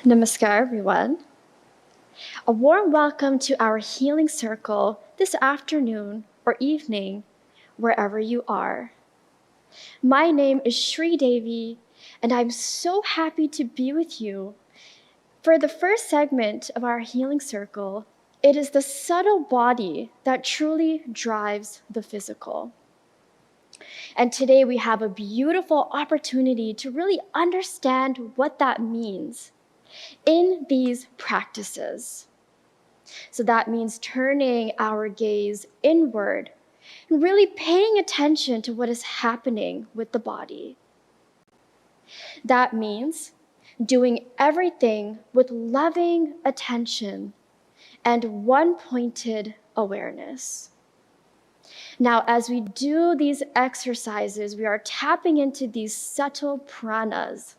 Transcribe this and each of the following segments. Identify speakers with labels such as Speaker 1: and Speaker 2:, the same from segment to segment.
Speaker 1: Namaskar, everyone. A warm welcome to our healing circle this afternoon or evening, wherever you are. My name is Shri Devi, and I'm so happy to be with you. For the first segment of our healing circle, it is the subtle body that truly drives the physical. And today we have a beautiful opportunity to really understand what that means in these practices. So that means turning our gaze inward and really paying attention to what is happening with the body. That means doing everything with loving attention and one-pointed awareness. Now, as we do these exercises, we are tapping into these subtle pranas,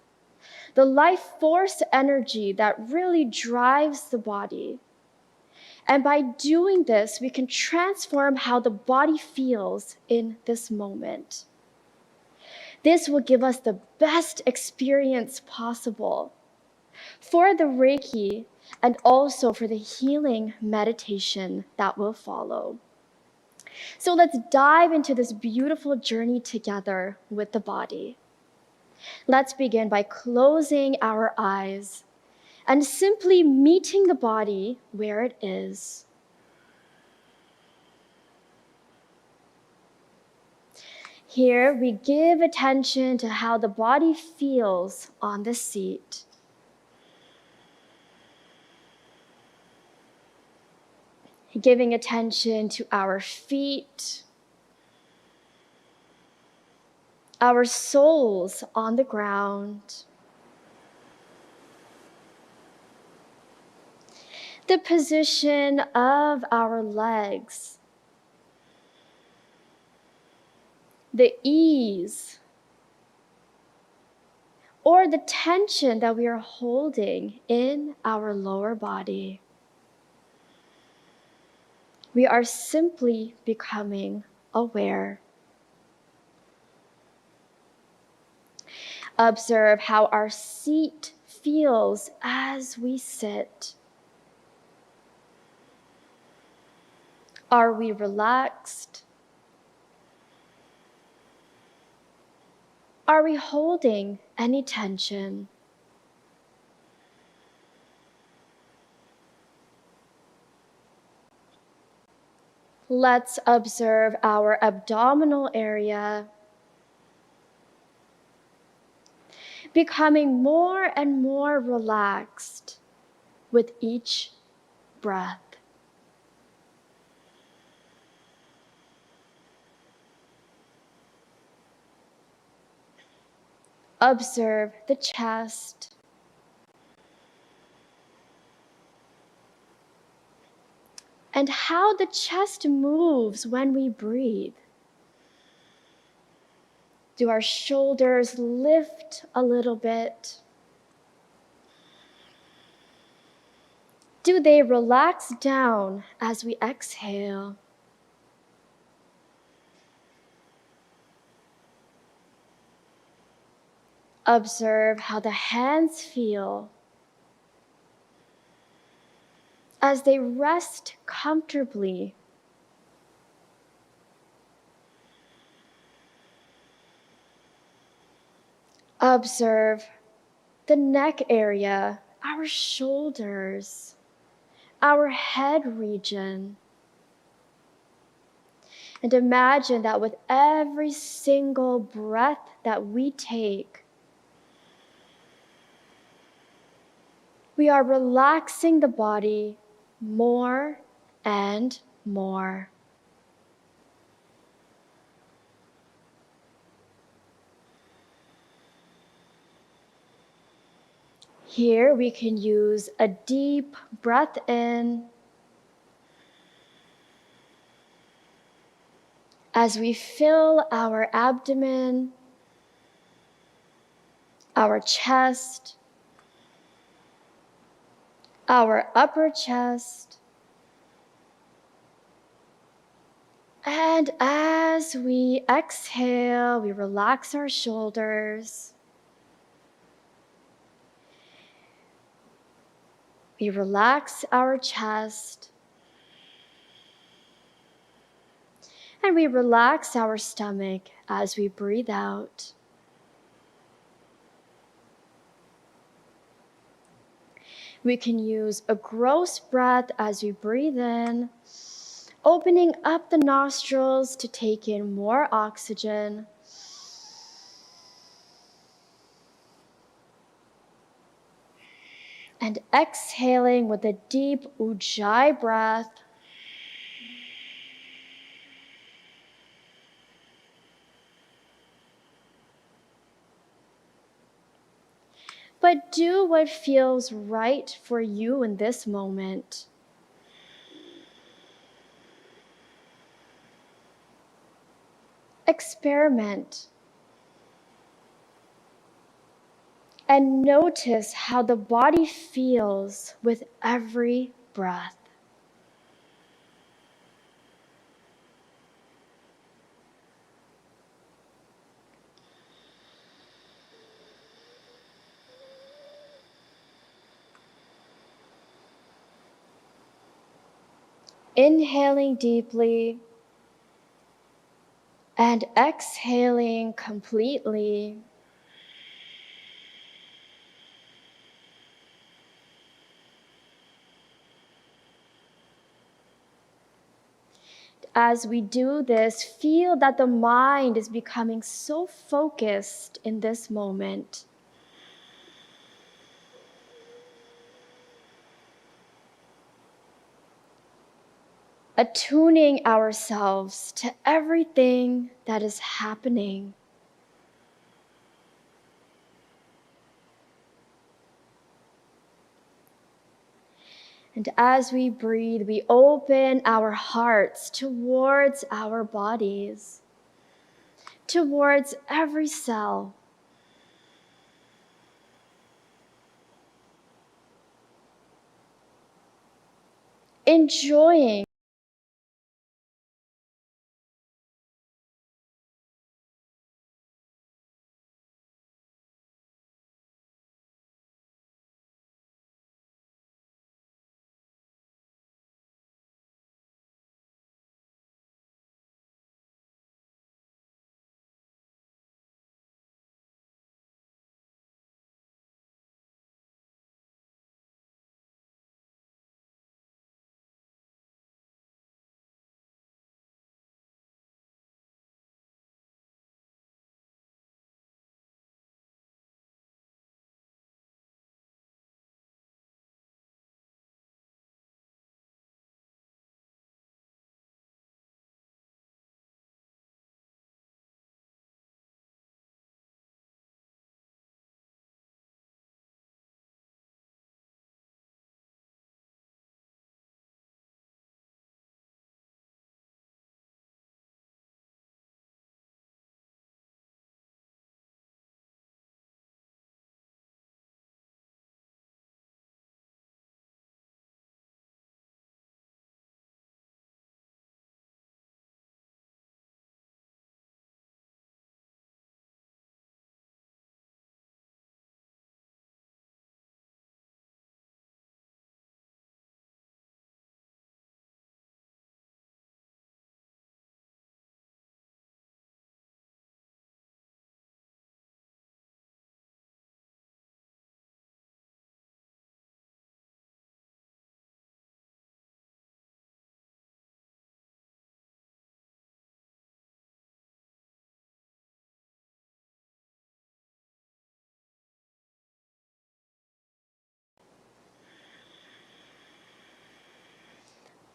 Speaker 1: the life force energy that really drives the body. And by doing this, we can transform how the body feels in this moment. This will give us the best experience possible for the Reiki and also for the healing meditation that will follow. So let's dive into this beautiful journey together with the body. Let's begin by closing our eyes and simply meeting the body where it is. Here, we give attention to how the body feels on the seat. Giving attention to our feet, our soles on the ground, the position of our legs, the ease or the tension that we are holding in our lower body. We are simply becoming aware. Observe how our seat feels as we sit. Are we relaxed? Are we holding any tension? Let's observe our abdominal area, becoming more and more relaxed with each breath. Observe the chest, and how the chest moves when we breathe. Do our shoulders lift a little bit? Do they relax down as we exhale? Observe how the hands feel as they rest comfortably. Observe the neck area, our shoulders, our head region. And imagine that with every single breath that we take, we are relaxing the body more and more. Here we can use a deep breath in as we fill our abdomen, our chest, our upper chest. And as we exhale, we relax our shoulders. We relax our chest. And we relax our stomach as we breathe out. We can use a gross breath as we breathe in, opening up the nostrils to take in more oxygen. And exhaling with a deep Ujjayi breath. But do what feels right for you in this moment. Experiment. And notice how the body feels with every breath. Inhaling deeply and exhaling completely. As we do this, feel that the mind is becoming so focused in this moment. Attuning ourselves to everything that is happening. And as we breathe, we open our hearts towards our bodies, towards every cell. Enjoying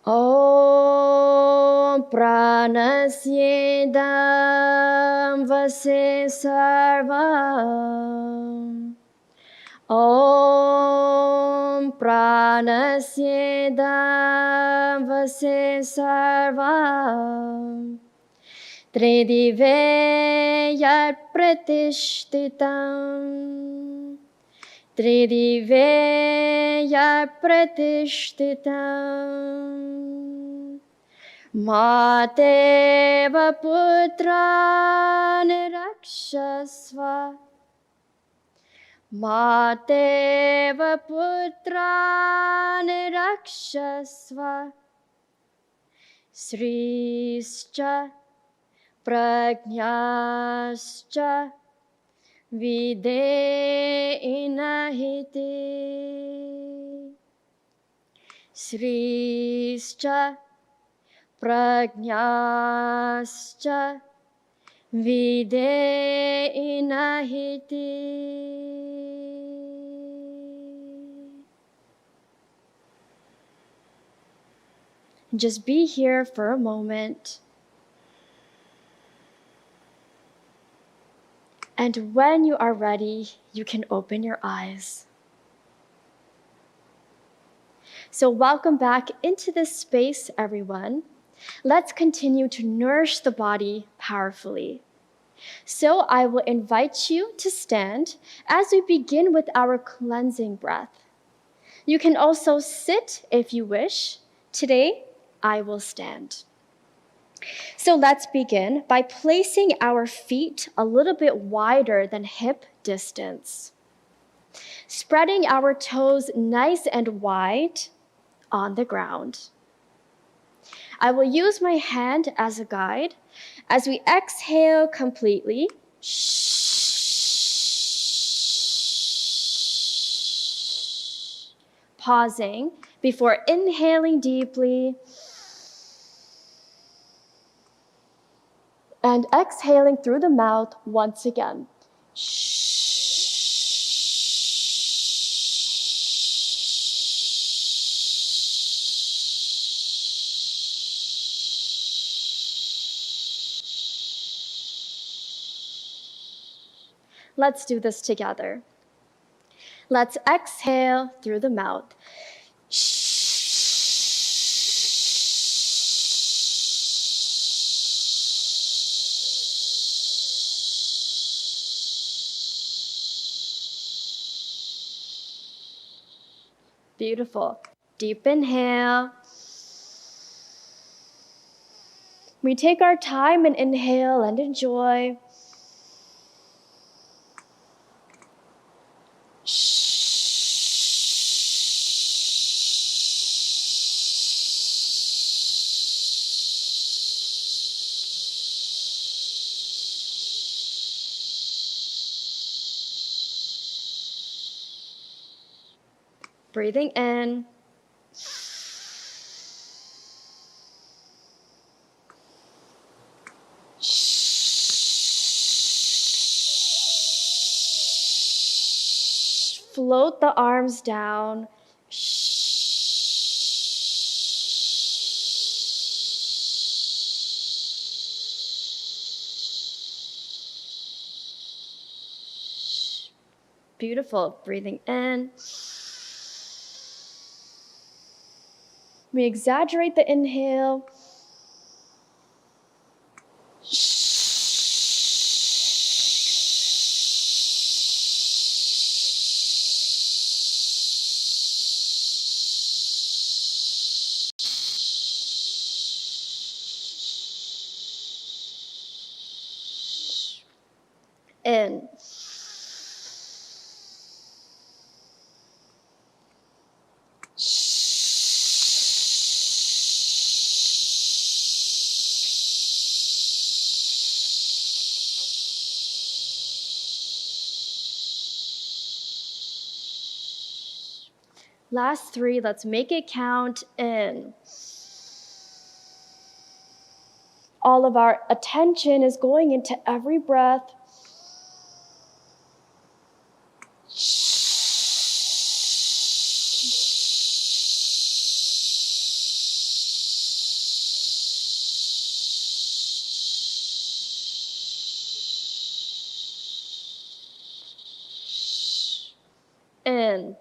Speaker 1: Om Pranasyedam Vase Sarvam. Om Pranasyedam Vase Sarvam. Tridive Yat Pratishtitam. Tridive Yat Pratishtitam. Mateva Putra Rakshasva. Mateva putrane rakshasva Srischa prajnascha videinahiti Srischa prajnascha videinahiti. Just be here for a moment. And when you are ready, you can open your eyes. So welcome back into this space, everyone. Let's continue to nourish the body powerfully. So I will invite you to stand as we begin with our cleansing breath. You can also sit if you wish. Today, I will stand. So let's begin by placing our feet a little bit wider than hip distance. Spreading our toes nice and wide on the ground. I will use my hand as a guide as we exhale completely. Pausing before inhaling deeply and exhaling through the mouth once again. Let's do this together. Let's exhale through the mouth. Beautiful. Deep inhale. We take our time and inhale and enjoy. Breathing in. Float the arms down. Beautiful. Breathing in. We exaggerate the inhale. In. Last three, let's make it count. In. All of our attention is going into every breath. In.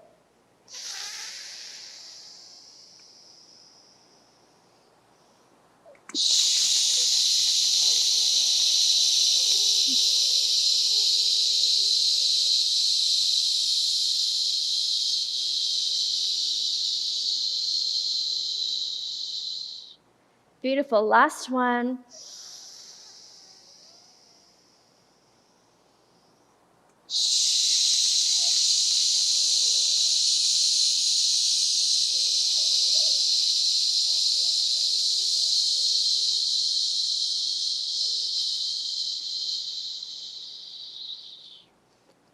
Speaker 1: Beautiful. Last one.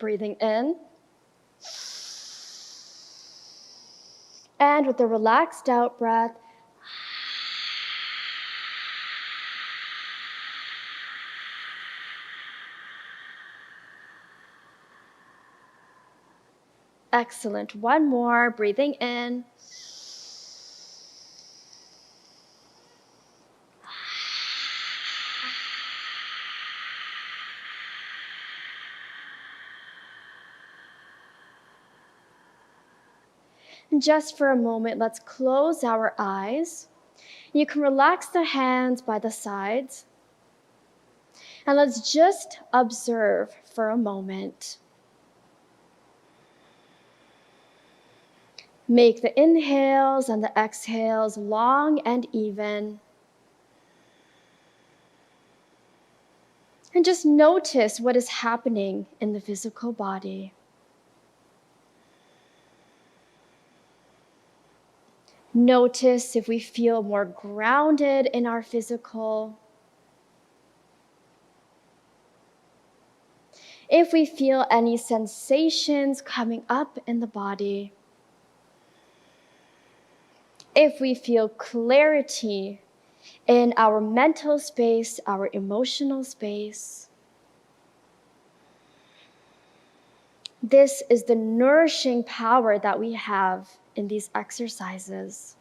Speaker 1: Breathing in. And with a relaxed out breath, excellent. One more, breathing in. And just for a moment, let's close our eyes. You can relax the hands by the sides. And let's just observe for a moment. Make the inhales and the exhales long and even. And just notice what is happening in the physical body. Notice if we feel more grounded in our physical. If we feel any sensations coming up in the body. If we feel clarity in our mental space, our emotional space. This is the nourishing power that we have in these exercises.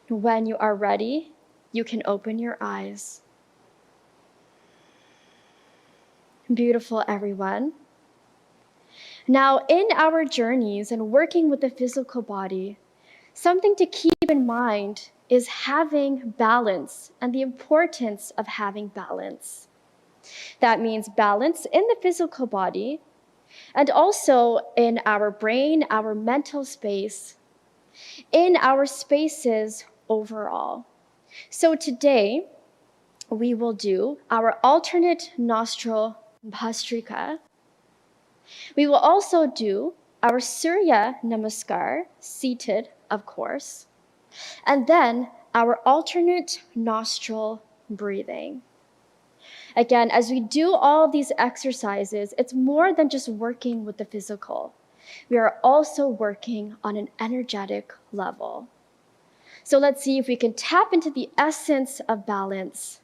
Speaker 1: When you are ready, you can open your eyes. Beautiful, everyone. Now, in our journeys and working with the physical body, something to keep in mind is having balance and the importance of having balance. That means balance in the physical body and also in our brain, our mental space, in our spaces overall. So today, we will do our alternate nostril Bhastrika. We will also do our Surya Namaskar, seated, of course, and then our alternate nostril breathing. Again, as we do all these exercises, it's more than just working with the physical. We are also working on an energetic level. So let's see if we can tap into the essence of balance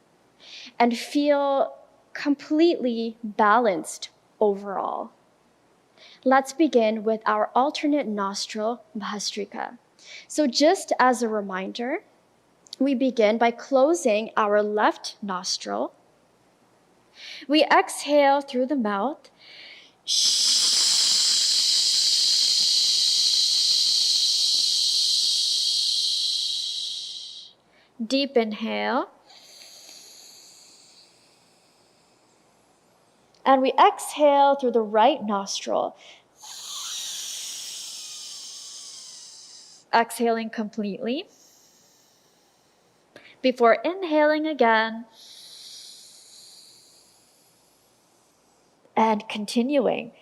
Speaker 1: and feel completely balanced overall. Let's begin with our alternate nostril Bhastrika. So just as a reminder, we begin by closing our left nostril. We exhale through the mouth. Deep inhale. And we exhale through the right nostril. Exhaling completely. Before inhaling again. And continuing.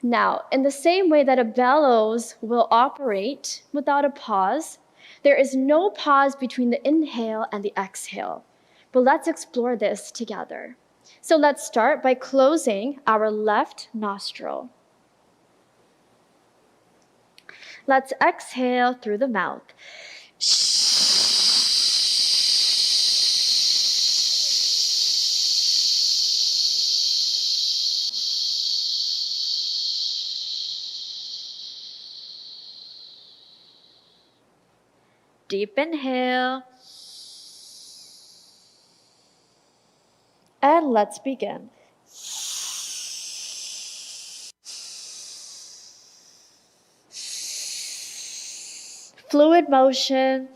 Speaker 1: Now, in the same way that a bellows will operate without a pause, there is no pause between the inhale and the exhale. But let's explore this together. So let's start by closing our left nostril. Let's exhale through the mouth. Deep inhale. And let's begin. Fluid motion.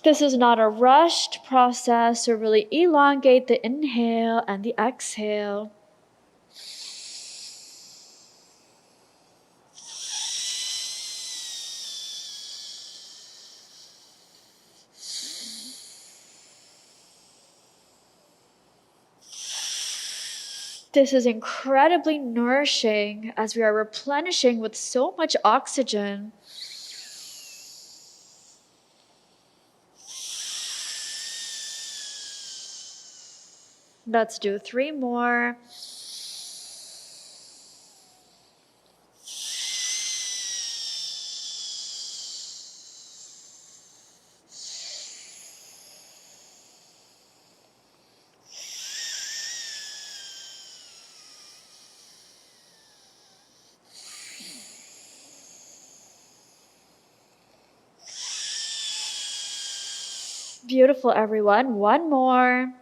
Speaker 1: This is not a rushed process, so really elongate the inhale and the exhale. This is incredibly nourishing as we are replenishing with so much oxygen. Let's do 3 more. Beautiful, everyone. 1 more.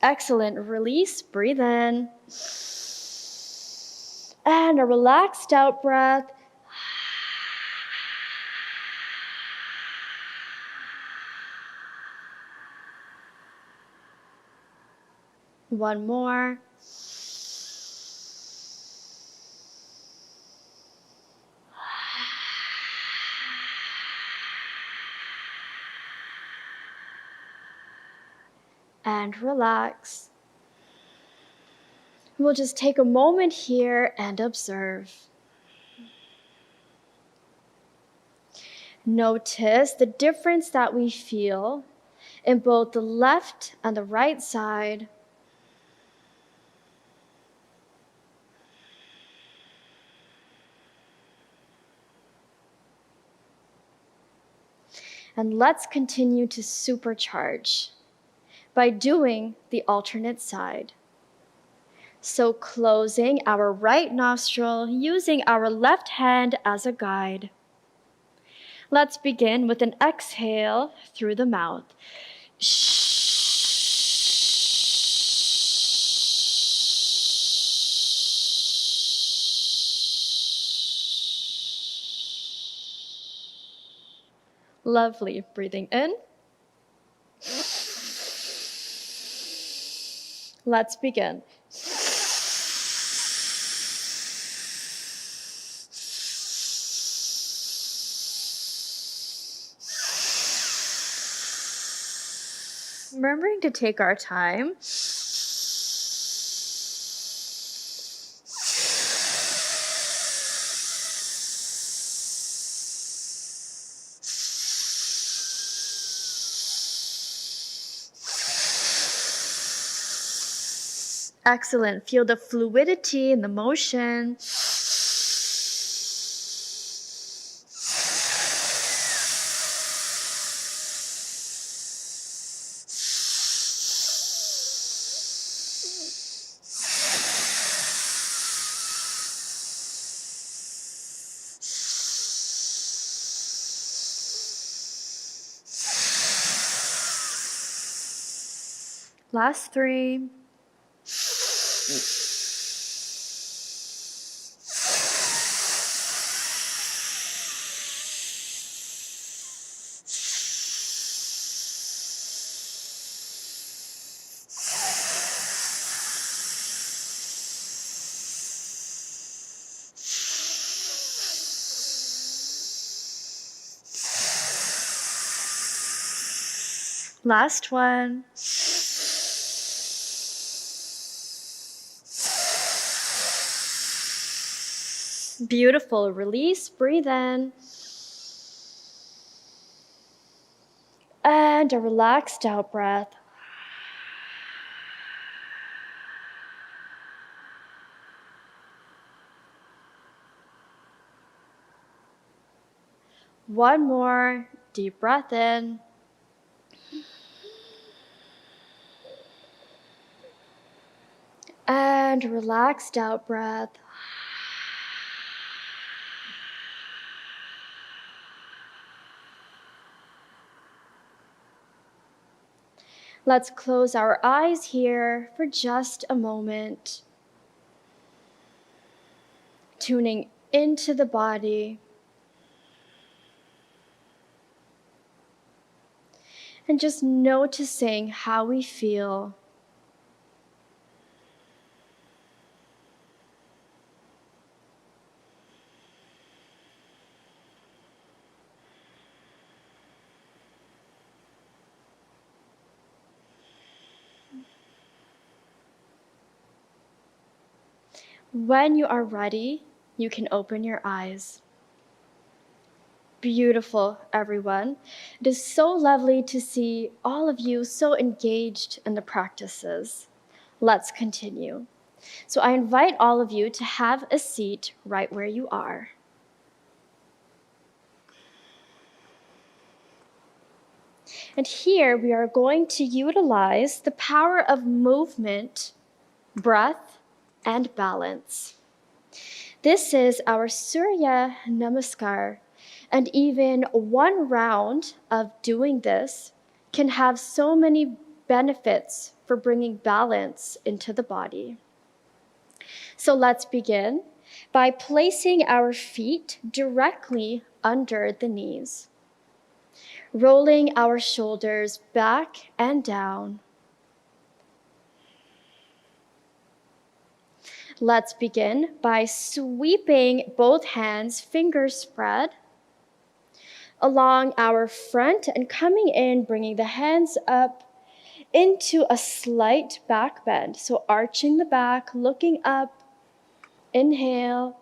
Speaker 1: Excellent. Release. Breathe in. And a relaxed out breath. One more. And relax. We'll just take a moment here and observe. Notice the difference that we feel in both the left and the right side. And let's continue to supercharge by doing the alternate side. So closing our right nostril, using our left hand as a guide. Let's begin with an exhale through the mouth. Lovely. Breathing in. Let's begin. Remembering to take our time. Excellent. Feel the fluidity and the motion. Last 3. Last one. Beautiful. Release. Breathe in. And a relaxed out breath. One more deep breath in. And relaxed out breath. Let's close our eyes here for just a moment. Tuning into the body. And just noticing how we feel. When you are ready, you can open your eyes. Beautiful, everyone. It is so lovely to see all of you so engaged in the practices. Let's continue. So I invite all of you to have a seat right where you are. And here we are going to utilize the power of movement, breath, and balance. This is our Surya Namaskar, and even one round of doing this can have so many benefits for bringing balance into the body. So let's begin by placing our feet directly under the knees, rolling our shoulders back and down. Let's begin by sweeping both hands, fingers spread, along our front and coming in, bringing the hands up into a slight back bend. So arching the back, looking up, inhale.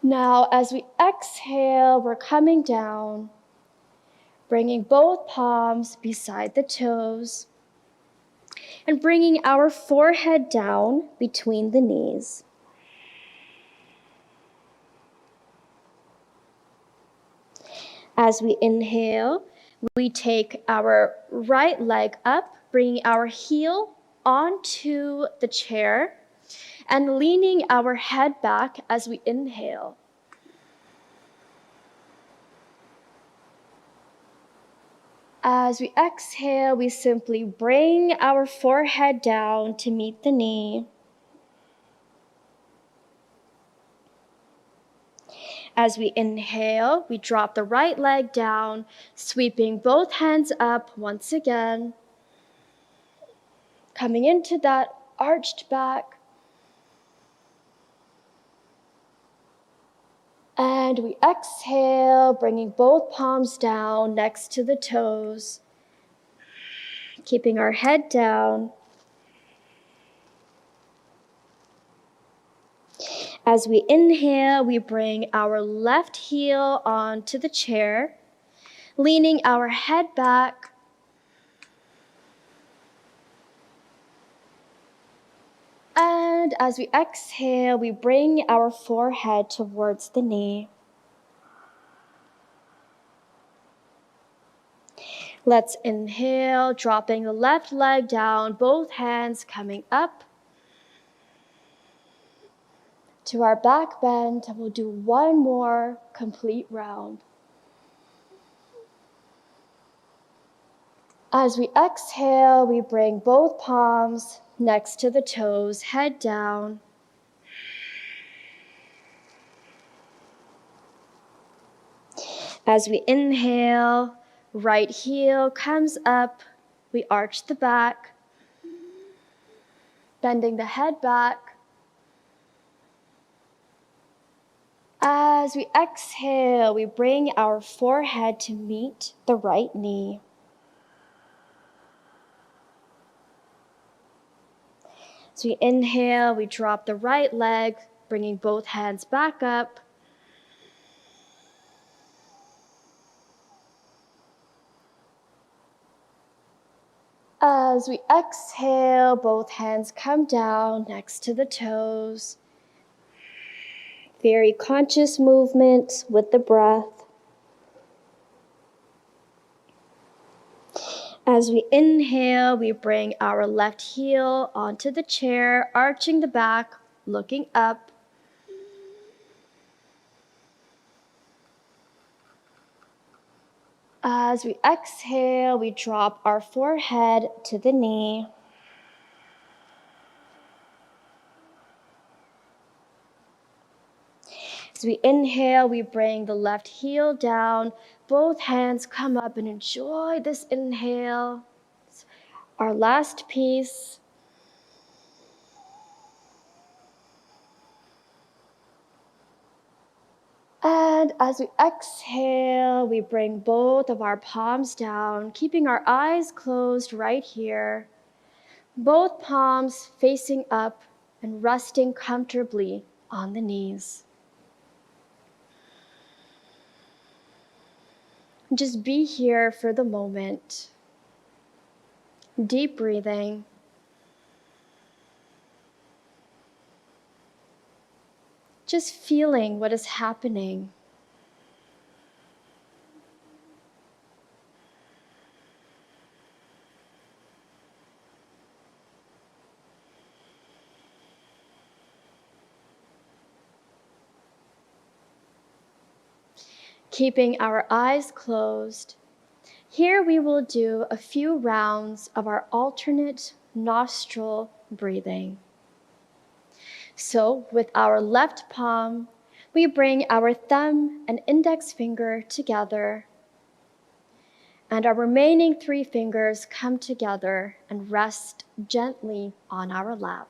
Speaker 1: Now as we exhale, we're coming down, bringing both palms beside the toes and bringing our forehead down between the knees. As we inhale, we take our right leg up, bringing our heel onto the chair and leaning our head back as we inhale. As we exhale, we simply bring our forehead down to meet the knee. As we inhale, we drop the right leg down, sweeping both hands up once again. Coming into that arched back. And we exhale, bringing both palms down next to the toes. Keeping our head down. As we inhale, we bring our left heel onto the chair, leaning our head back. And as we exhale, we bring our forehead towards the knee. Let's inhale, dropping the left leg down, both hands coming up to our back bend. We'll do one more complete round. As we exhale, we bring both palms next to the toes, head down. As we inhale, right heel comes up, we arch the back, bending the head back. As we exhale, we bring our forehead to meet the right knee. As we inhale, we drop the right leg, bringing both hands back up. As we exhale, both hands come down next to the toes. Very conscious movement with the breath. As we inhale, we bring our left heel onto the chair, arching the back, looking up. As we exhale, we drop our forehead to the knee. As we inhale, we bring the left heel down, both hands come up and enjoy this inhale. Our last piece. And as we exhale, we bring both of our palms down, keeping our eyes closed right here. Both palms facing up and resting comfortably on the knees. Just be here for the moment. Deep breathing. Just feeling what is happening. Keeping our eyes closed, here we will do a few rounds of our alternate nostril breathing. So with our left palm, we bring our thumb and index finger together, and our remaining 3 fingers come together and rest gently on our lap.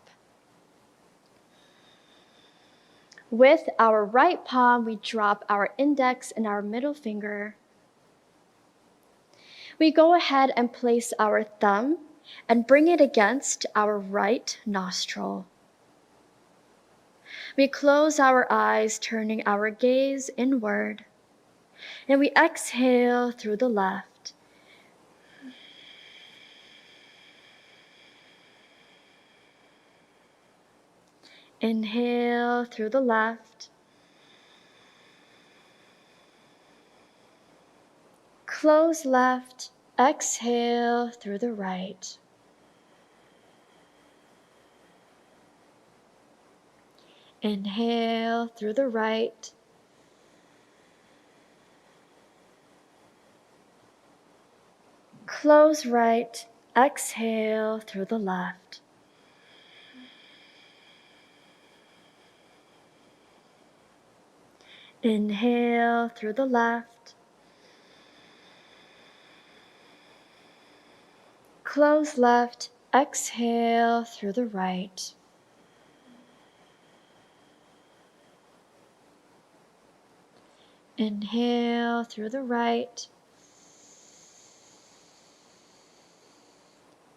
Speaker 1: With our right palm, we drop our index and our middle finger. We go ahead and place our thumb and bring it against our right nostril. We close our eyes, turning our gaze inward, and we exhale through the left. Inhale through the left. Close left, exhale through the right. Inhale through the right. Close right, exhale through the left. Inhale through the left. Close left, exhale through the right. Inhale through the right.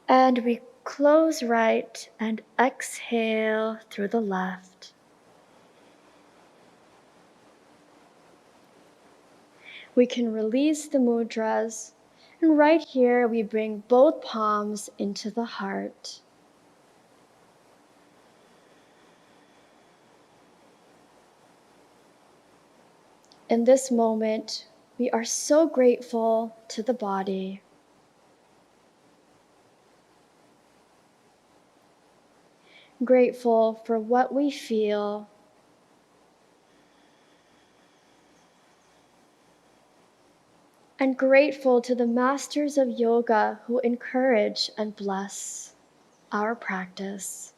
Speaker 1: And we close right and exhale through the left. We can release the mudras, and right here we bring both palms into the heart. In this moment, we are so grateful to the body. Grateful for what we feel. And grateful to the masters of yoga who encourage and bless our practice.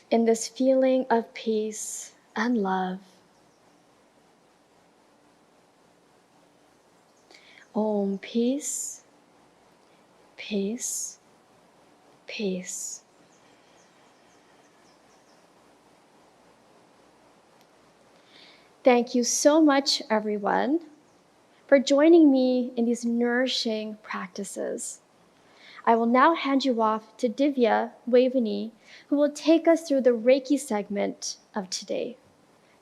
Speaker 1: In this feeling of peace and love. Om, peace, peace, peace. Thank you so much, everyone, for joining me in these nourishing practices. I will now hand you off to Divya Wavani, who will take us through the Reiki segment of today.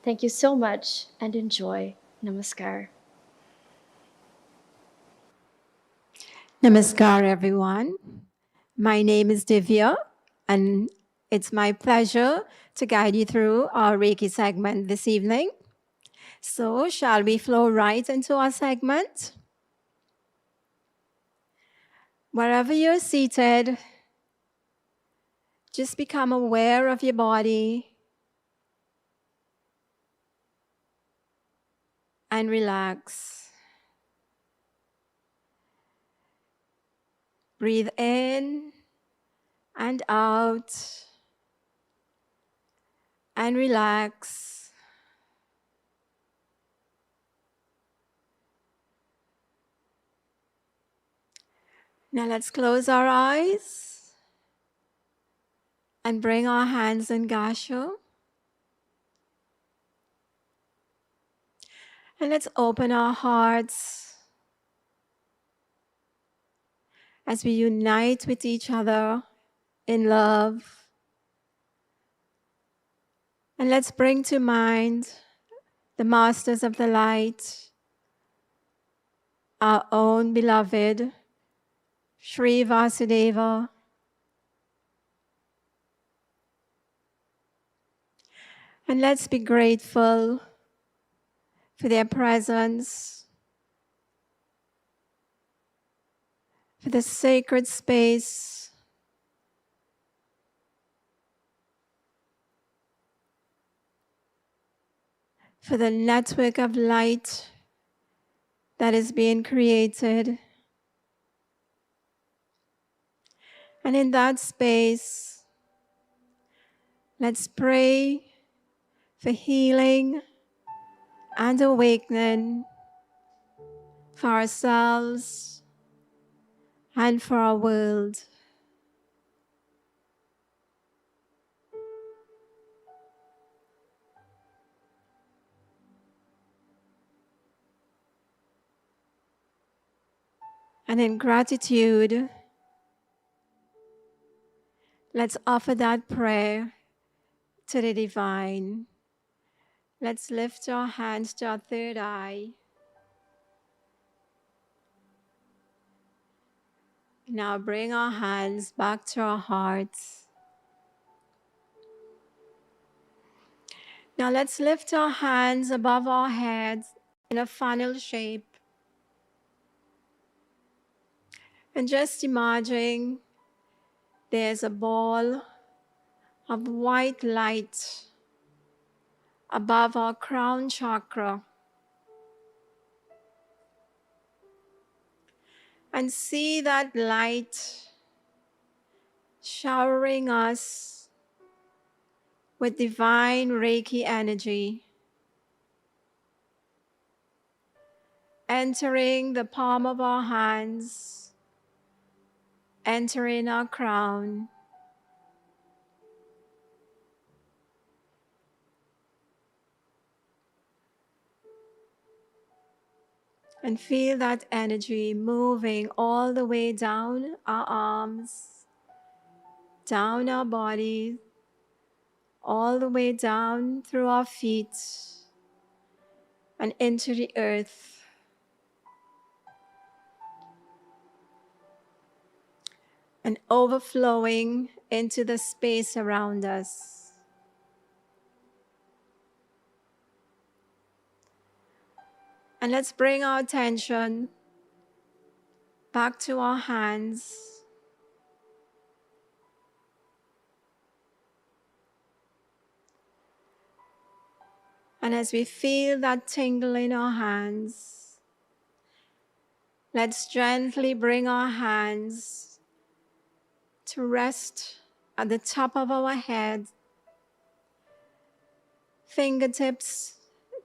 Speaker 1: Thank you so much and enjoy. Namaskar.
Speaker 2: Namaskar, everyone. My name is Divya, and it's my pleasure to guide you through our Reiki segment this evening. So, shall we flow right into our segment? Wherever you're seated, just become aware of your body and relax. Breathe in and out, and relax. Now let's close our eyes and bring our hands in Gasho. And let's open our hearts as we unite with each other in love. And let's bring to mind the Masters of the Light, our own beloved Sri Vasudeva. And let's be grateful for their presence, for the sacred space, for the network of light that is being created. And in that space, let's pray for healing and awakening for ourselves and for our world. And in gratitude, let's offer that prayer to the divine. Let's lift our hands to our third eye. Now bring our hands back to our hearts. Now let's lift our hands above our heads in a funnel shape. And just imagine there's a ball of white light above our crown chakra. And see that light showering us with divine Reiki energy, entering the palm of our hands, entering our crown, and feel that energy moving all the way down our arms, down our body, all the way down through our feet and into the earth. And overflowing into the space around us. And let's bring our attention back to our hands. And as we feel that tingle in our hands, let's gently bring our hands to rest at the top of our head, fingertips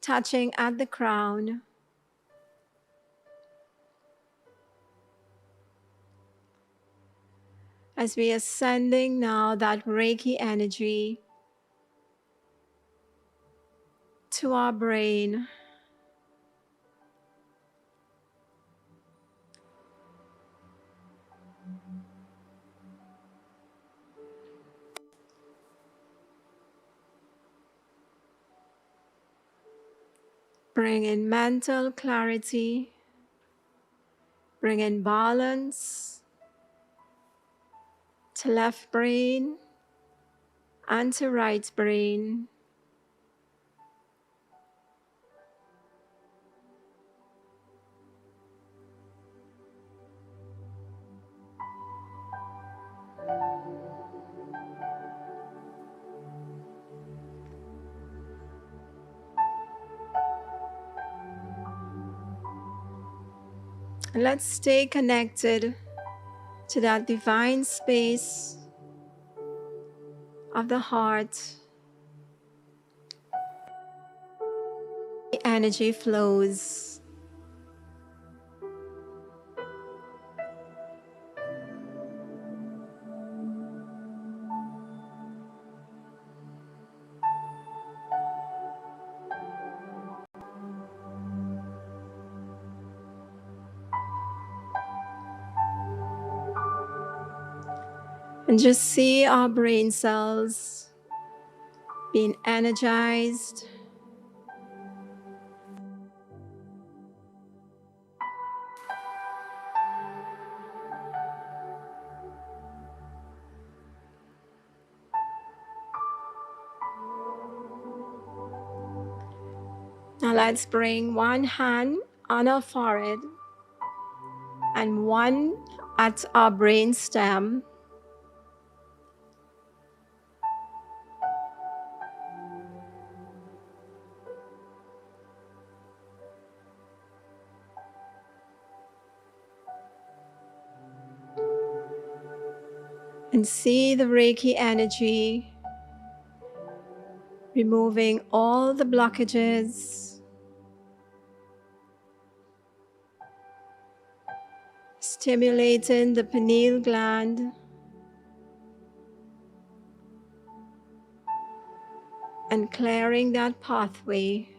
Speaker 2: touching at the crown. As we are sending now that Reiki energy to our brain, bring in mental clarity, bring in balance to left brain and to right brain. And let's stay connected to that divine space of the heart. The energy flows. And just see our brain cells being energized. Now let's bring one hand on our forehead and one at our brain stem. And see the Reiki energy removing all the blockages, stimulating the pineal gland, and clearing that pathway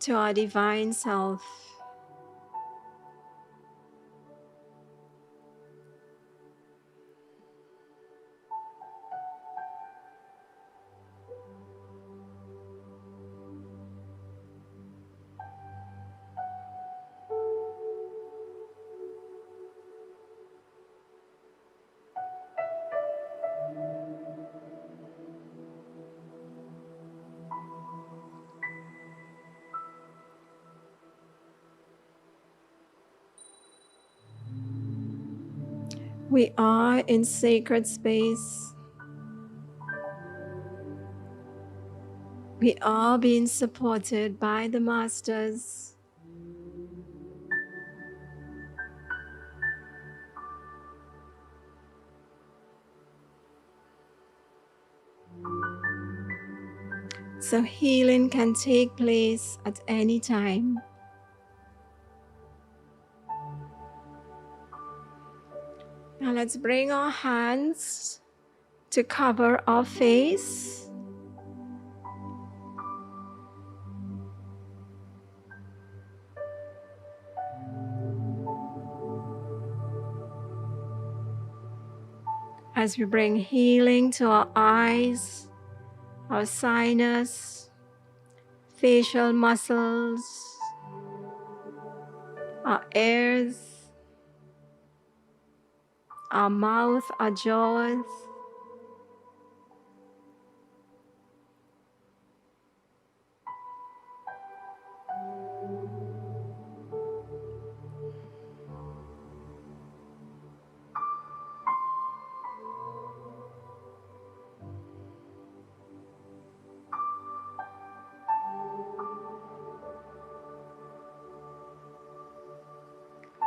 Speaker 2: to our divine self. We are in sacred space. We are being supported by the masters. So healing can take place at any time. Now let's bring our hands to cover our face. As we bring healing to our eyes, our sinus, facial muscles, our ears, our mouth, our jaws.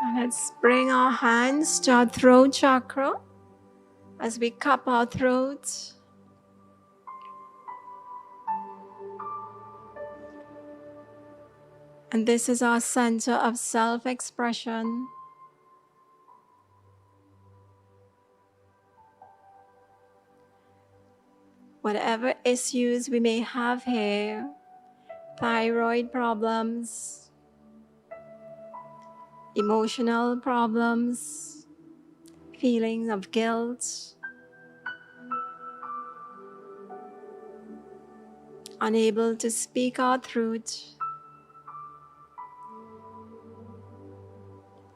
Speaker 2: And let's bring our hands to our throat chakra as we cup our throat. And this is our center of self-expression. Whatever issues we may have here, thyroid problems, emotional problems, feelings of guilt, unable to speak our truth,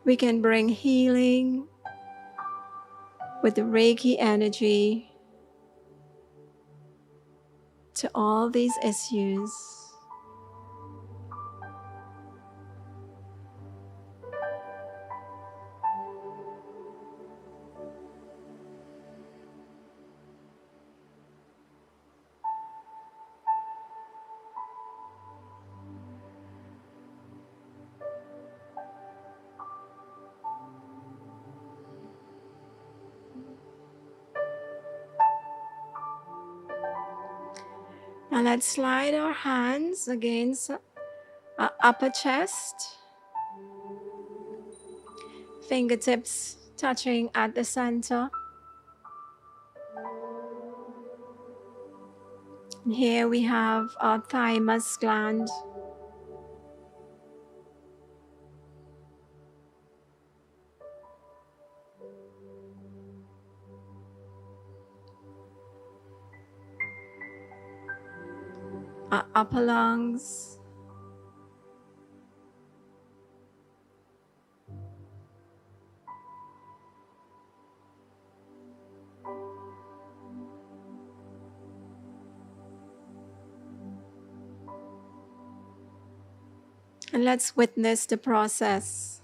Speaker 2: we can bring healing with the Reiki energy to all these issues. Now let's slide our hands against our upper chest, fingertips touching at the center. And here we have our thymus gland. Our upper lungs. And let's witness the process.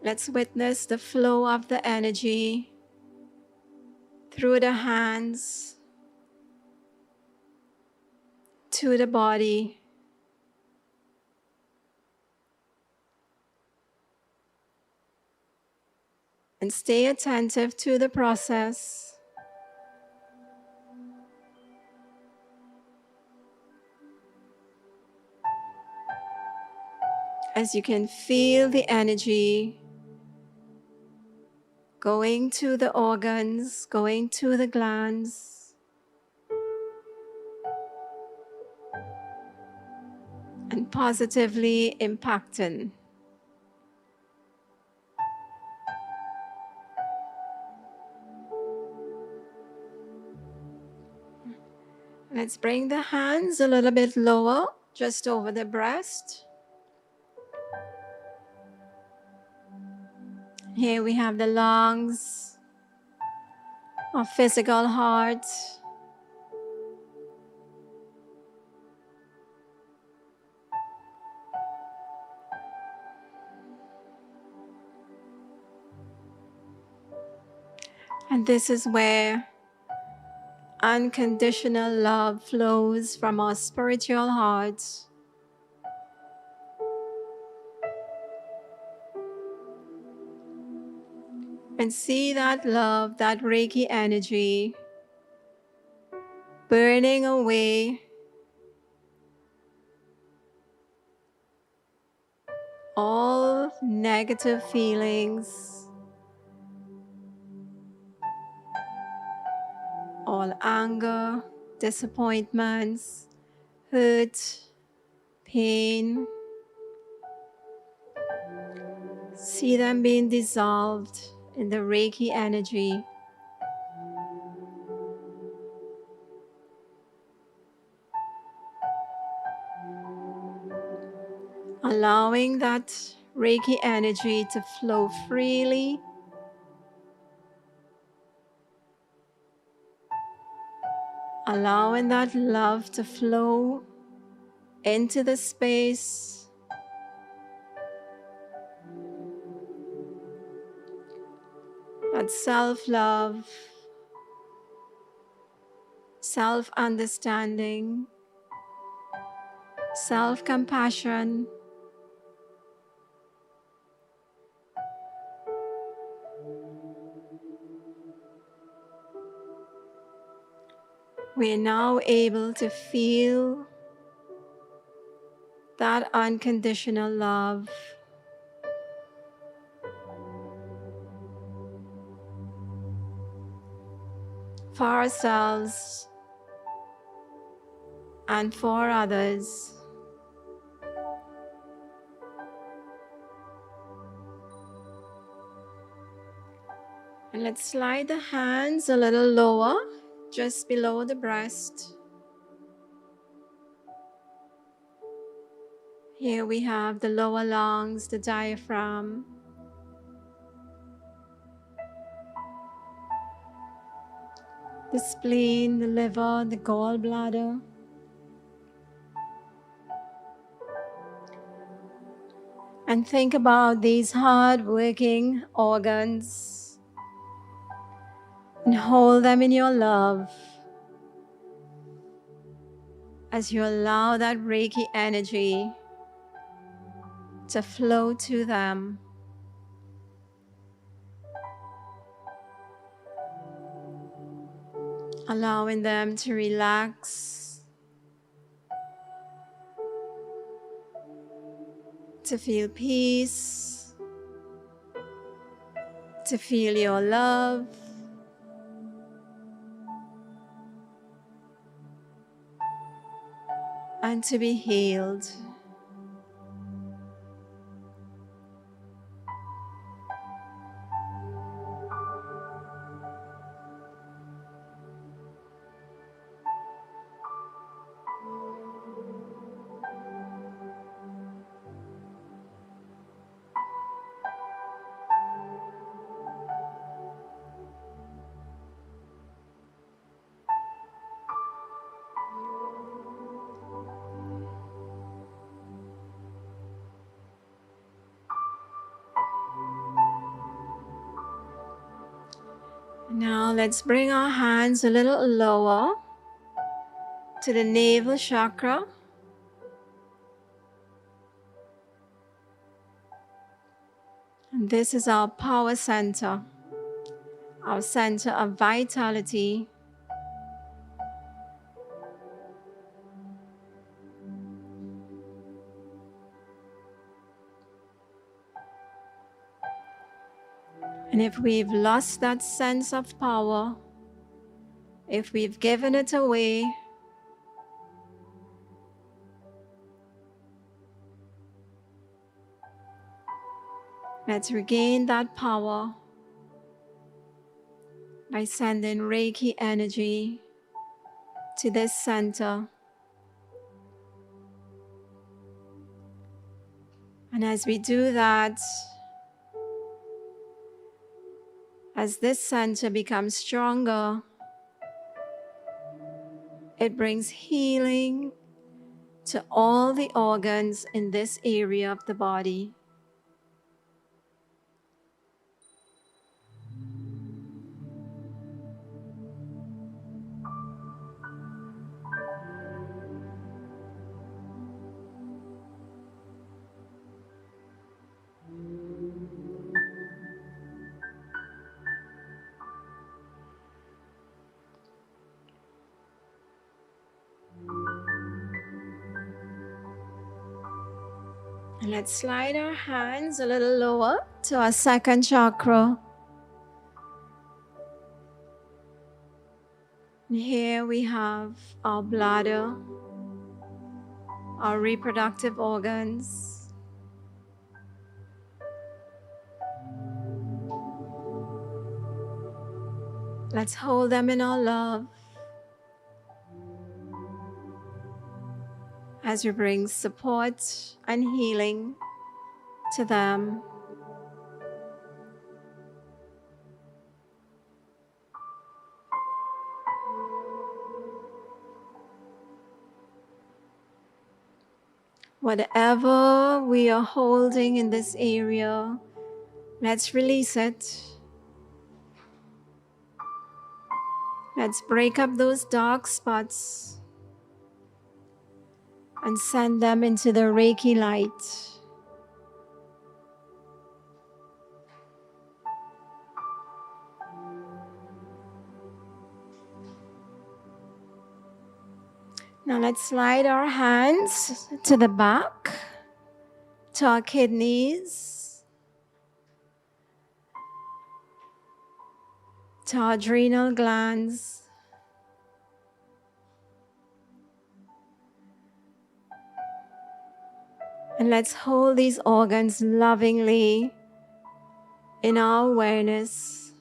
Speaker 2: Let's witness the flow of the energy through the hands to the body. And stay attentive to the process. As you can feel the energy going to the organs, going to the glands, and positively impacting. Let's bring the hands a little bit lower, just over the breast. Here we have the lungs, our physical heart. And this is where unconditional love flows from our spiritual hearts. And see that love, that Reiki energy burning away all negative feelings, all anger, disappointments, hurt, pain. See them being dissolved in the Reiki energy. Allowing that Reiki energy to flow freely. Allowing that love to flow into the space. That self-love, self-understanding, self-compassion. We are now able to feel that unconditional love. For ourselves and for others. And let's slide the hands a little lower, just below the breast. Here we have the lower lungs, the diaphragm. The spleen, the liver, the gallbladder. And think about these hard-working organs and hold them in your love as you allow that Reiki energy to flow to them. allowing them to relax, to feel peace, to feel your love, and to be healed. Now let's bring our hands a little lower to the navel chakra. And this is our power center, our center of vitality. And if we've lost that sense of power, if we've given it away, let's regain that power by sending Reiki energy to this center. And as we do that, as this center becomes stronger, it brings healing to all the organs in this area of the body. And let's slide our hands a little lower to our second chakra. And here we have our bladder, our reproductive organs. Let's hold them in our love as we bring support and healing to them. Whatever we are holding in this area, let's release it. Let's break up those dark spots and send them into the Reiki light. Now let's slide our hands to the back, to our kidneys, to our adrenal glands. And let's hold these organs lovingly in our awareness.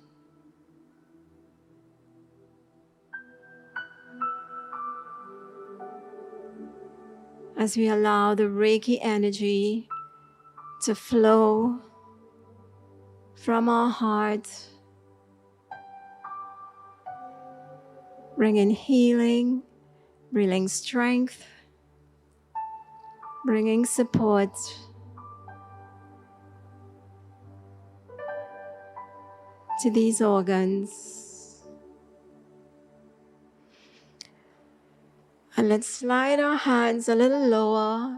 Speaker 2: As we allow the Reiki energy to flow from our heart, bringing healing, bringing strength, bringing support to these organs. And let's slide our hands a little lower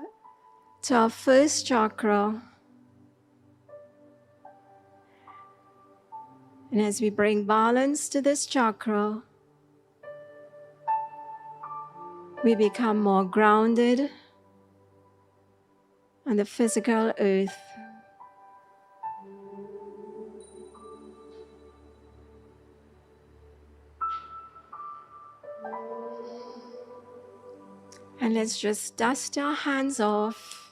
Speaker 2: to our first chakra. And as we bring balance to this chakra, we become more grounded on the physical earth. And let's just dust our hands off.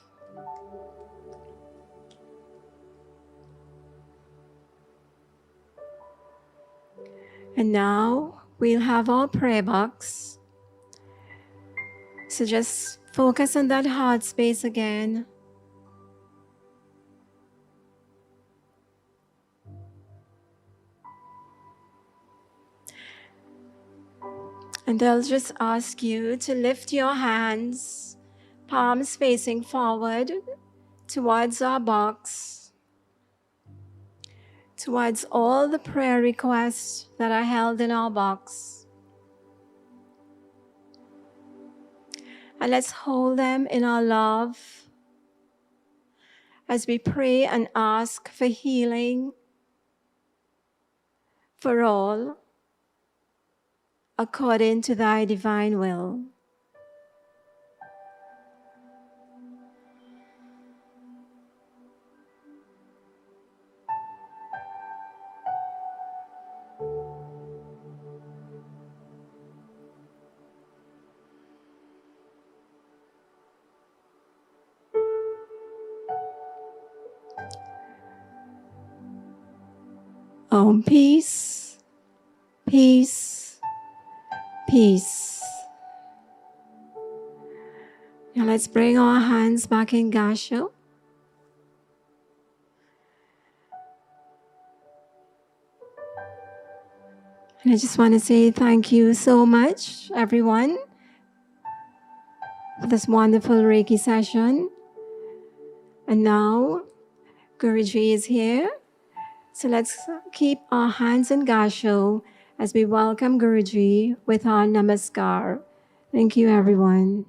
Speaker 2: And now we'll have our prayer box. So just focus on that heart space again. And I'll just ask you to lift your hands, palms facing forward towards our box, towards all the prayer requests that are held in our box. And let's hold them in our love as we pray and ask for healing for all, according to thy divine will. Peace, peace, peace. Now let's bring our hands back in Gassho. And I just want to say thank you so much, everyone, for this wonderful Reiki session. And now, Guruji is here. So let's keep our hands in Gassho as we welcome Guruji with our Namaskar. Thank you, everyone.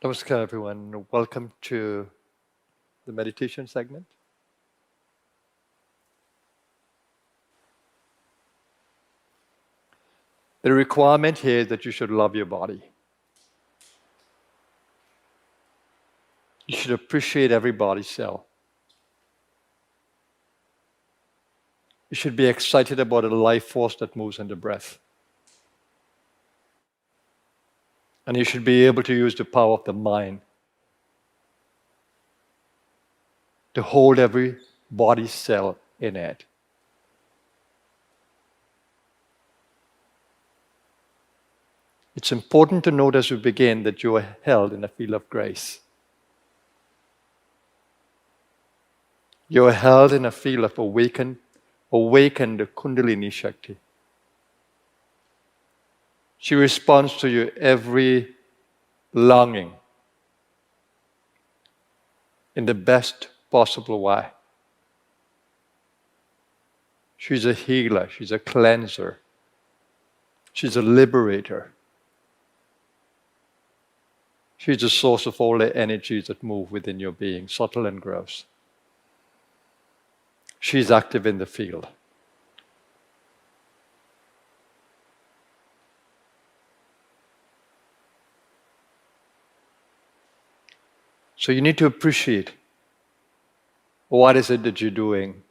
Speaker 3: Namaskar, everyone. Welcome to the meditation segment. The requirement here is that you should love your body. You should appreciate every body cell. You should be excited about the life force that moves in the breath. And you should be able to use the power of the mind to hold every body cell in it. It's important to note as we begin that you are held in a field of grace. You are held in a field of awakened Kundalini Shakti. She responds to your every longing in the best possible way. She's a healer, she's a cleanser, she's a liberator. She's the source of all the energies that move within your being, subtle and gross. She's active in the field. So you need to appreciate what is it that you're doing.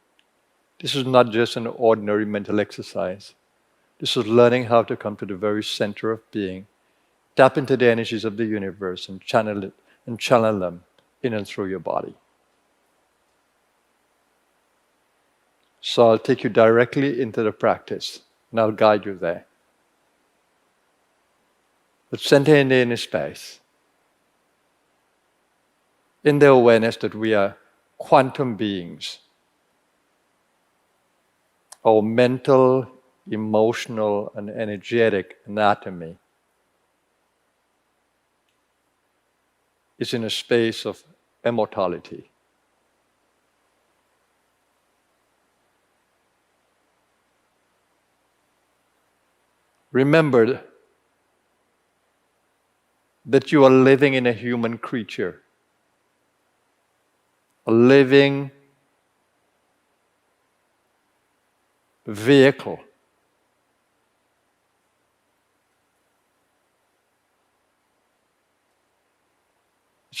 Speaker 3: This is not just an ordinary mental exercise. This is learning how to come to the very center of being, tap into the energies of the universe and channel them in and through your body. So I'll take you directly into the practice and I'll guide you there. But center in the inner space, in the awareness that we are quantum beings. Our mental, emotional, and energetic anatomy is in a space of immortality. Remember that you are living in a human creature, a living vehicle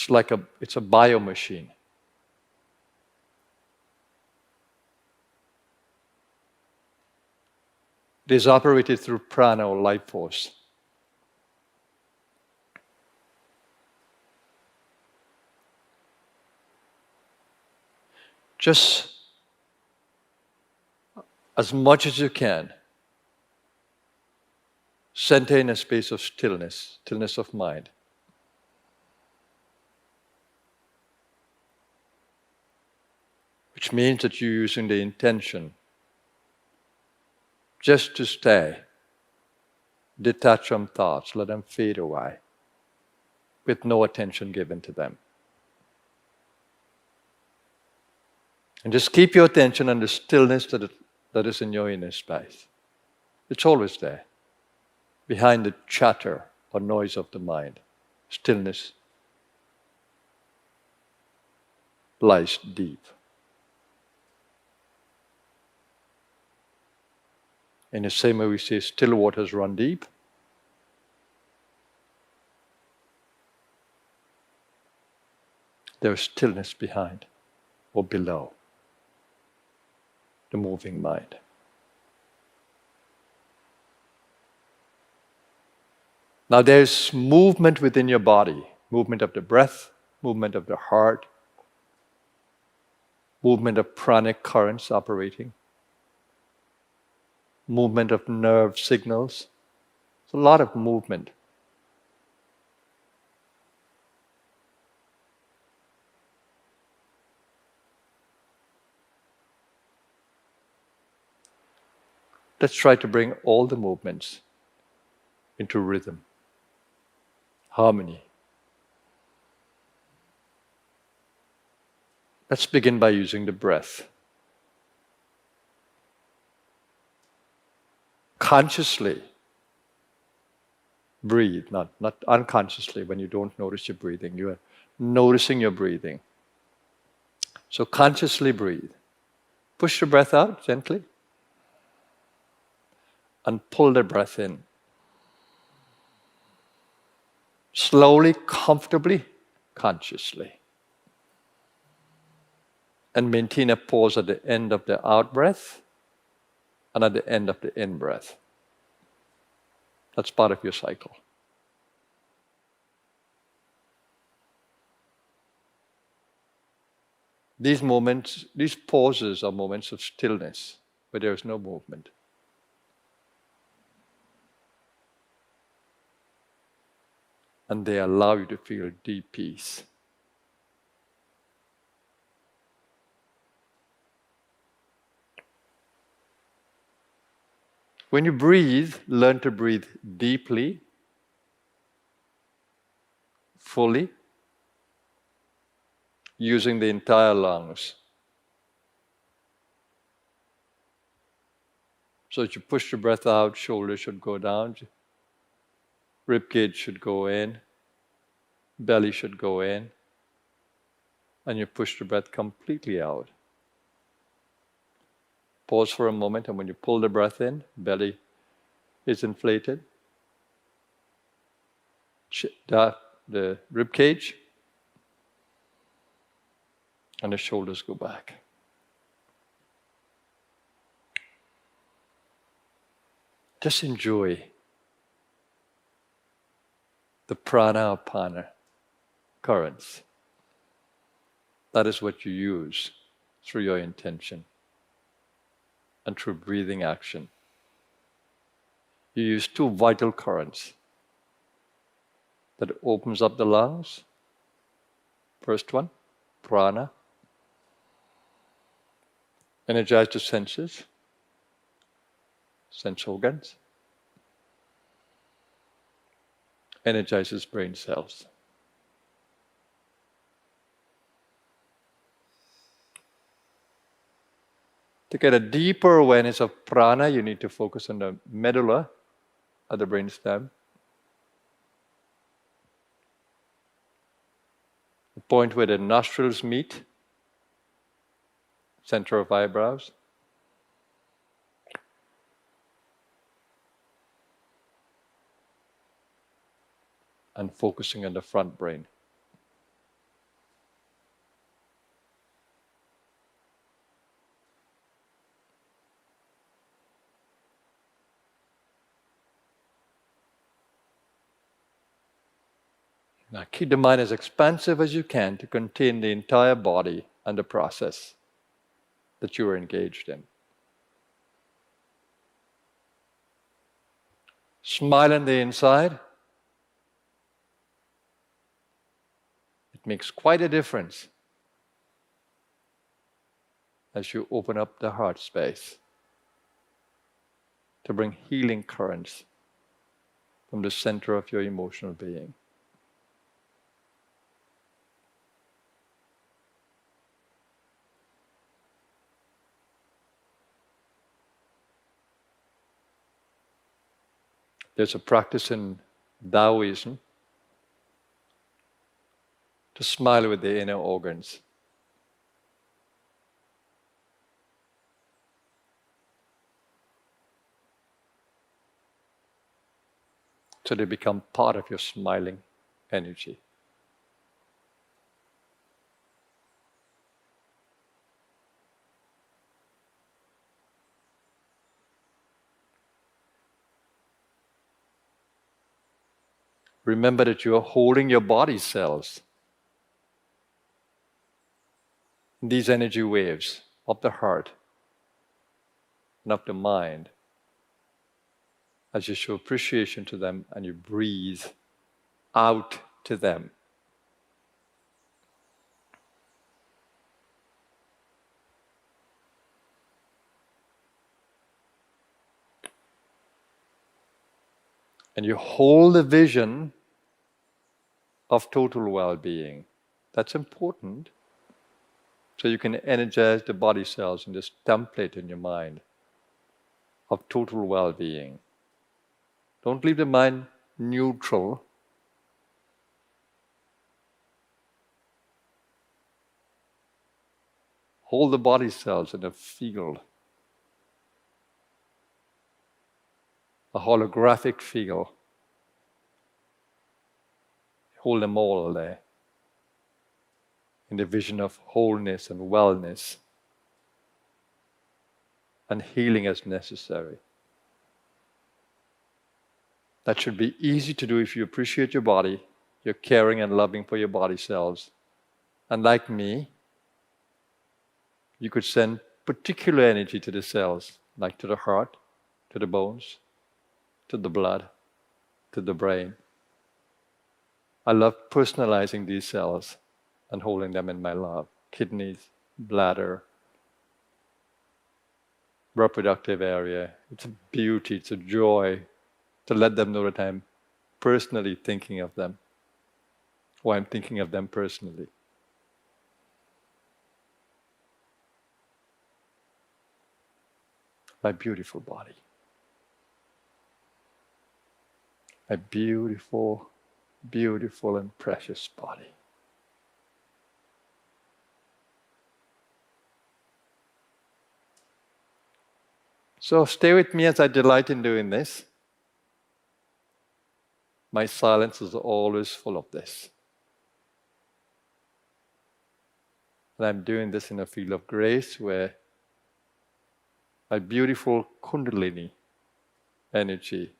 Speaker 3: It's a biomachine. It is operated through prana or life force. Just as much as you can, center in a space of stillness of mind. Which means that you're using the intention just to stay, detach from thoughts, let them fade away, with no attention given to them. And just keep your attention on the stillness that is in your inner space. It's always there. Behind the chatter or noise of the mind, stillness lies deep. In the same way we say still waters run deep, there is stillness behind or below the moving mind. Now there's movement within your body, movement of the breath, movement of the heart, movement of pranic currents operating, movement of nerve signals. It's a lot of movement. Let's try to bring all the movements into rhythm, harmony. Let's begin by using the breath. Consciously breathe, not unconsciously when you don't notice your breathing. You are noticing your breathing. So consciously breathe. Push the breath out gently and pull the breath in. Slowly, comfortably, consciously. And maintain a pause at the end of the out breath and at the end of the in breath. That's part of your cycle. These moments, these pauses are moments of stillness where there is no movement. And they allow you to feel deep peace. When you breathe, learn to breathe deeply, fully, using the entire lungs. So as you push the breath out, shoulders should go down, rib cage should go in, belly should go in, and you push the breath completely out. Pause for a moment, and when you pull the breath in, belly is inflated. The rib cage and the shoulders go back. Just enjoy the prana apana currents. That is what you use through your intention and through breathing action. You use two vital currents that opens up the lungs. First one, prana. Energize the senses, sense organs. Energizes brain cells. To get a deeper awareness of prana, you need to focus on the medulla of the brainstem. The point where the nostrils meet, center of eyebrows. And focusing on the front brain. Now keep the mind as expansive as you can to contain the entire body and the process that you are engaged in. Smile on the inside. It makes quite a difference as you open up the heart space to bring healing currents from the center of your emotional being. There's a practice in Taoism to smile with the inner organs. So they become part of your smiling energy. Remember that you are holding your body cells. These energy waves of the heart and of the mind, as you show appreciation to them and you breathe out to them. And you hold the vision of total well-being. That's important. So you can energize the body cells in this template in your mind of total well-being. Don't leave the mind neutral. Hold the body cells in a field, a holographic field. Hold them all there in the vision of wholeness and wellness and healing as necessary. That should be easy to do if you appreciate your body, you're caring and loving for your body cells. And like me, you could send particular energy to the cells, like to the heart, to the bones, to the blood, to the brain. I love personalizing these cells and holding them in my love. Kidneys, bladder, reproductive area. It's a beauty, it's a joy to let them know that I'm personally thinking of them, or I'm thinking of them personally. My beautiful body. My beautiful, beautiful and precious body. So stay with me as I delight in doing this. My silence is always full of this. And I'm doing this in a field of grace where my beautiful Kundalini energy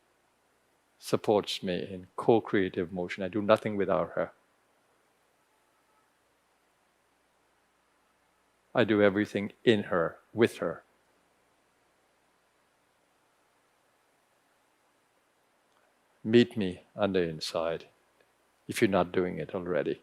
Speaker 3: supports me in co-creative motion. I do nothing without her. I do everything in her, with her. Meet me on the inside if you're not doing it already.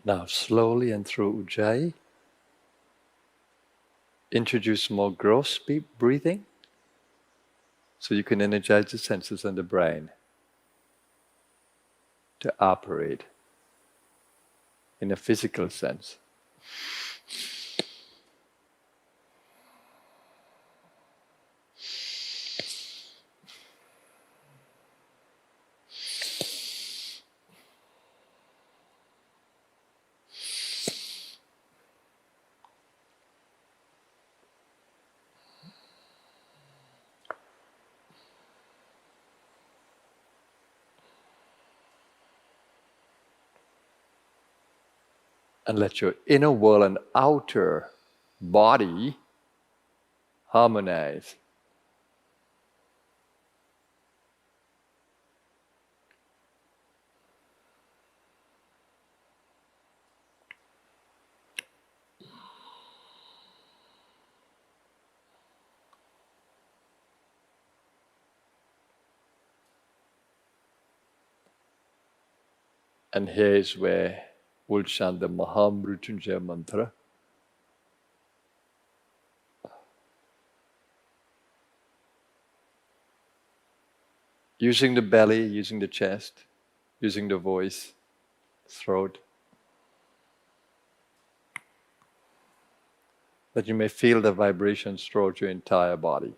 Speaker 3: Now, slowly and through Ujjayi, introduce more gross breathing so you can energize the senses and the brain to operate in a physical sense. And let your inner world and outer body harmonize. And here is where we'll chant the Mahamrityunjaya mantra. Using the belly, using the chest, using the voice, throat, that you may feel the vibrations throughout your entire body.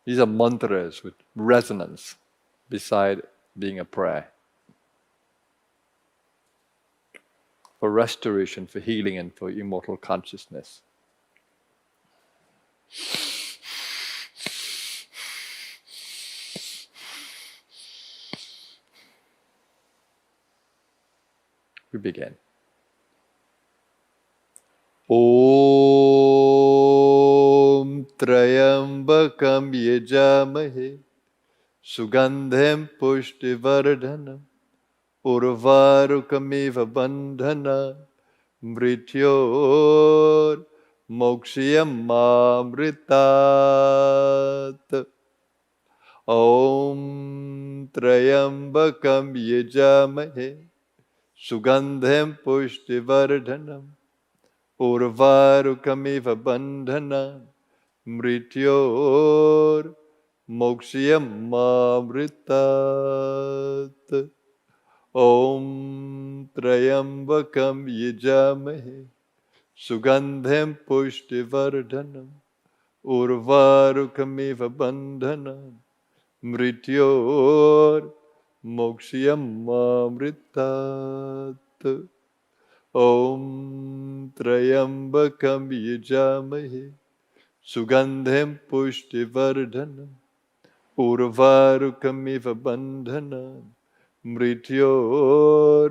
Speaker 3: These are mantras with resonance beside being a prayer. For restoration, for healing, and for immortal consciousness. We begin. Om Trayambakam Yajamahe Sugandhem Pushtivardhanam Urvarukamiva Bandhana Mrityor Mokshiyam Mamritat. Om Trayambakam Yajamahe Sugandhem Pushtivardhanam Urvarukamiva Bandhana Mrityor Mokshiyam Mamritat. Om Trayambakam Yajamahe Sugandhem Pushtivardhanam Urvarukamiva Bandhana Mrityor Mokshiyam Mamritat. Om Trayambakam Yajamahe Sugandhem Pushtivardhanam Urvarukamiva Bandhana Mrityor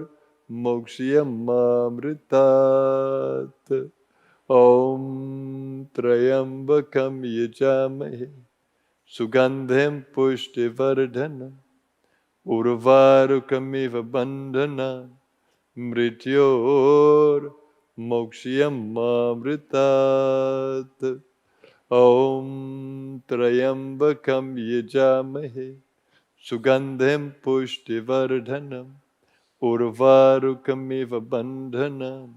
Speaker 3: Mokshiyam Mamritat. Om Trayambakam Yajamahe Sugandhem Pushtivardhanam Urvarukamiva Bandhana Mrityor Mokshiyam Mamritat. Om Trayambakam Yajamahe Sugandhem Pushtivardhanam Urvarukamiva Bandhana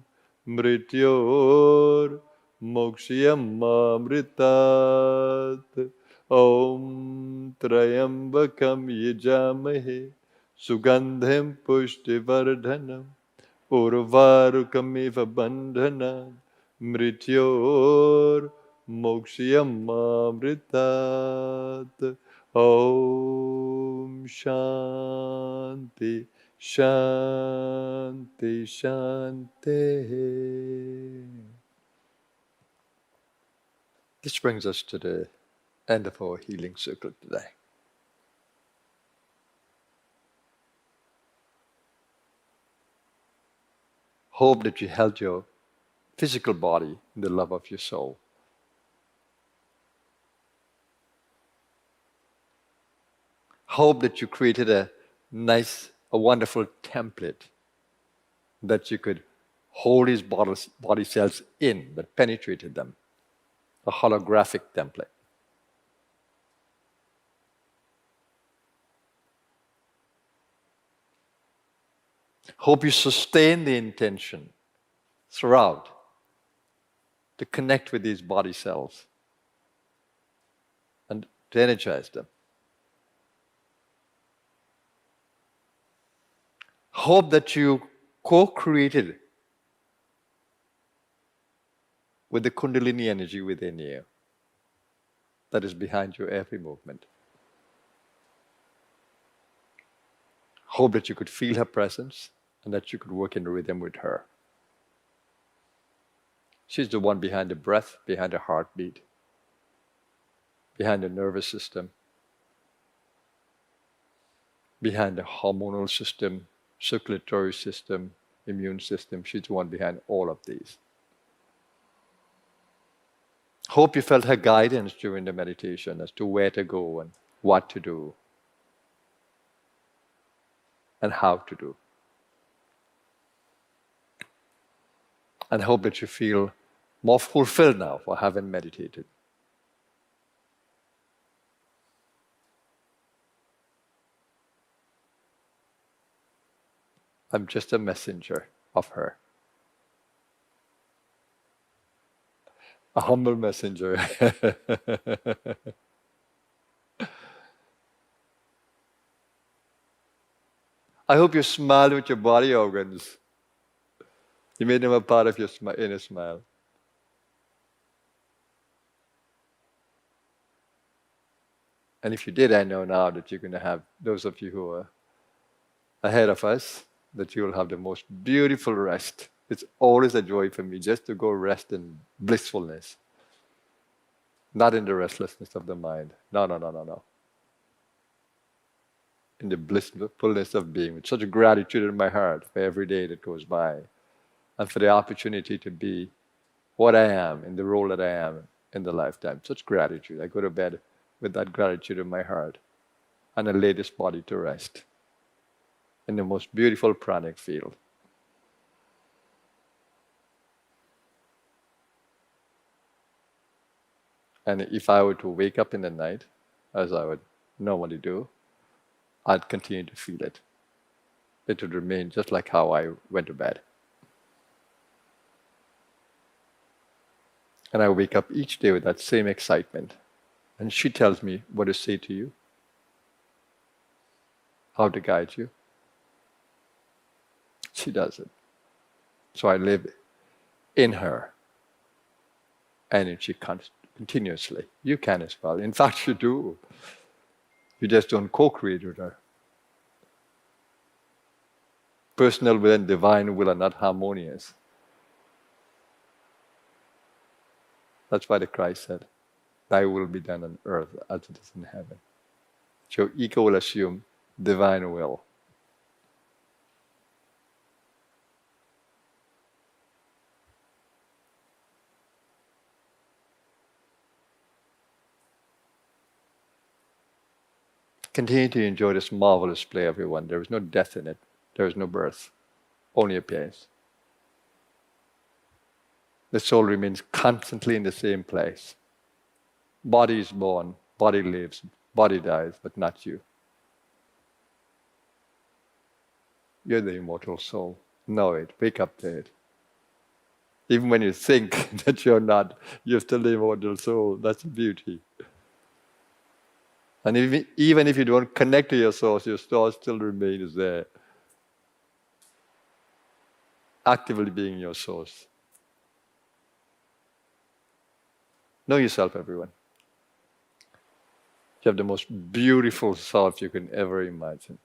Speaker 3: Mrityor Mokshiyam Mamritat. Om Trayambakam Yajamahe Sugandhem Pushtivardhanam Urvarukamiva Bandhana Mrityor Mokshiyam Mamritat. Om Shanti Shanti Shanti. This brings us to the end of our healing circle today. Hope that you held your physical body in the love of your soul. Hope that you created a nice, a wonderful template that you could hold these body cells in, that penetrated them. A holographic template. Hope you sustain the intention throughout to connect with these body cells and to energize them. Hope that you co-created with the Kundalini energy within you that is behind your every movement. Hope that you could feel her presence and that you could work in rhythm with her. She's the one behind the breath, behind the heartbeat, behind the nervous system, behind the hormonal system, circulatory system, immune system. She's the one behind all of these. Hope you felt her guidance during the meditation as to where to go and what to do and how to do. And hope that you feel more fulfilled now for having meditated. I'm just a messenger of her. A humble messenger. I hope you smile with your body organs. You made them a part of your inner smile. And if you did, I know now that you're going to have, those of you who are ahead of us, that you will have the most beautiful rest. It's always a joy for me just to go rest in blissfulness, not in the restlessness of the mind. No. In the blissfulness of being, with such gratitude in my heart for every day that goes by, and for the opportunity to be what I am, in the role that I am in the lifetime. Such gratitude. I go to bed with that gratitude in my heart, and I lay this body to rest in the most beautiful pranic field. And if I were to wake up in the night, as I would normally do, I'd continue to feel it. It would remain just like how I went to bed. And I wake up each day with that same excitement. And she tells me what to say to you, how to guide you. She does it. So I live in her energy continuously. You can as well. In fact, you do. You just don't co-create with her. Personal will and divine will are not harmonious. That's why the Christ said, "Thy will be done on earth as it is in heaven." So ego will assume divine will. Continue to enjoy this marvelous play, everyone. There is no death in it. There is no birth. Only appearance. The soul remains constantly in the same place. Body is born, body lives, body dies, but not you. You're the immortal soul. Know it. Wake up to it. Even when you think that you're not, you're still the immortal soul. That's the beauty. And even if you don't connect to your source still remains there, actively being your source. Know yourself, everyone. You have the most beautiful self you can ever imagine.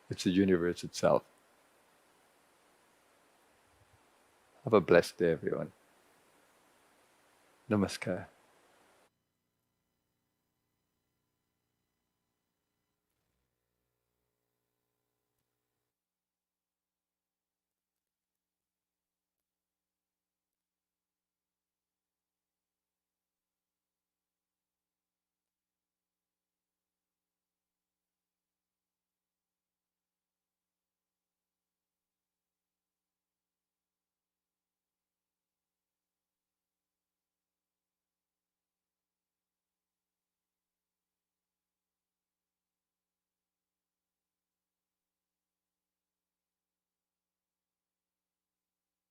Speaker 3: It's the universe itself. Have a blessed day, everyone. Namaskar.